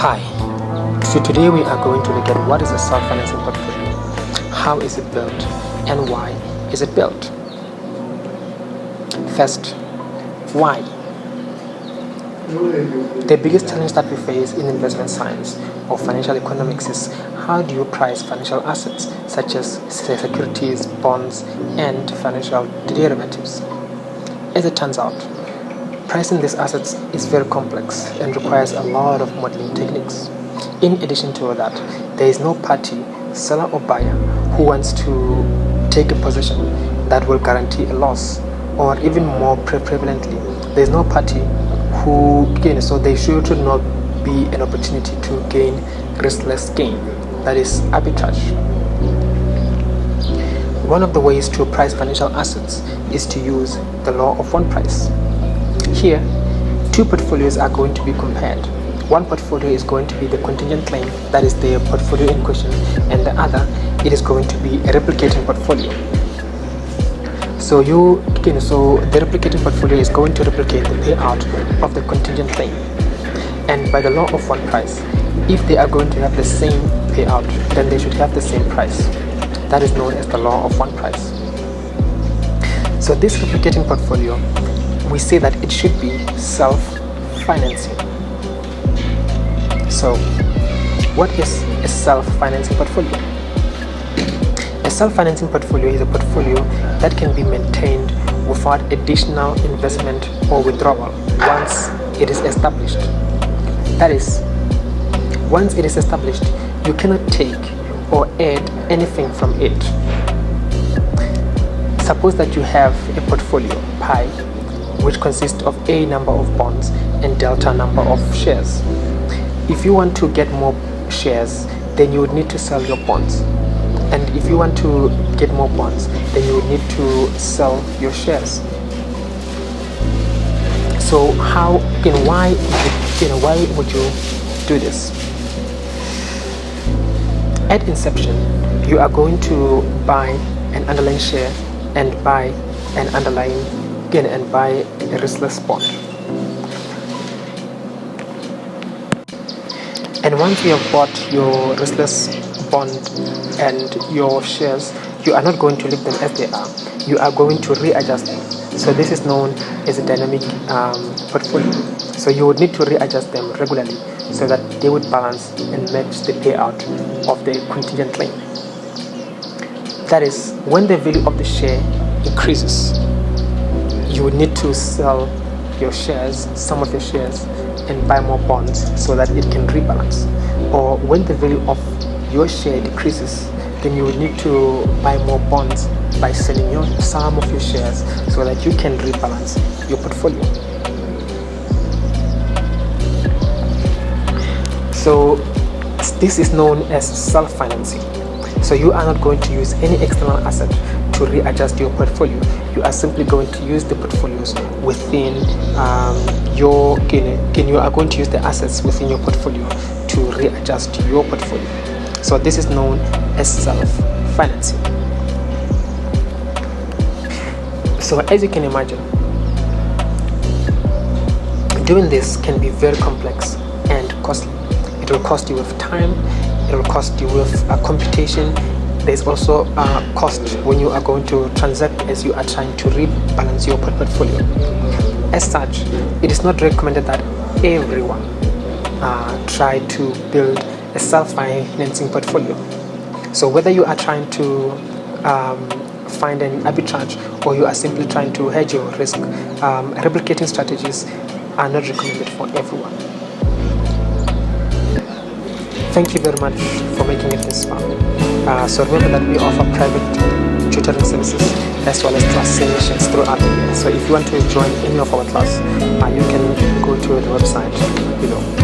Hi, so today we are going to look at what is a self-financing portfolio, how is it built, and why is it built. First, why? The biggest challenge that we face in investment science or financial economics is how do you price financial assets such as securities, bonds, and financial derivatives. As it turns out, pricing these assets is very complex and requires a lot of modeling techniques. In addition to that, there is no party, seller or buyer, who wants to take a position that will guarantee a loss, or even more prevalently, there is no party who gains, so there should not be an opportunity to gain riskless gain, that is arbitrage. One of the ways to price financial assets is to use the law of one price. Here, two portfolios are going to be compared. One portfolio is going to be the contingent claim, that is the portfolio in question, and the other, it is going to be a replicating portfolio. So the replicating portfolio is going to replicate the payout of the contingent claim. And by the law of one price, if they are going to have the same payout, then they should have the same price. That is known as the law of one price. So this replicating portfolio, we say that it should be self-financing. So, what is a self-financing portfolio? A self-financing portfolio is a portfolio that can be maintained without additional investment or withdrawal once it is established. That is, once it is established, you cannot take or add anything from it. Suppose that you have a portfolio, pi, which consists of a number of bonds and delta number of shares. If you want to get more shares, then you would need to sell your bonds. And if you want to get more bonds, then you would need to sell your shares. So why would you do this? At inception, you are going to buy an underlying share and buy an underlying gain and buy a riskless bond. And once you have bought your riskless bond and your shares, you are not going to leave them as they are. You are going to readjust them. So this is known as a dynamic portfolio. So you would need to readjust them regularly so that they would balance and match the payout of the contingent claim. That is, when the value of the share increases, you would need to sell your shares, some of your shares, and buy more bonds so that it can rebalance. Or when the value of your share decreases, then you would need to buy more bonds by selling some of your shares so that you can rebalance your portfolio. So this is known as self-financing. So you are not going to use any external asset to readjust your portfolio. You are simply going to use the portfolios within you are going to use the assets within your portfolio to readjust your portfolio. So this is known as self-financing. So as you can imagine, doing this can be very complex and costly. It will cost you with time, it will cost you with computation. There's also a cost when you are going to transact as you are trying to rebalance your portfolio. As such, it is not recommended that everyone try to build a self-financing portfolio. So whether you are trying to find an arbitrage or you are simply trying to hedge your risk, replicating strategies are not recommended for everyone. Thank you very much for making it this far. So remember that we offer private tutoring services as well as class sessions throughout the year. So if you want to join any of our class, you can go to the website below.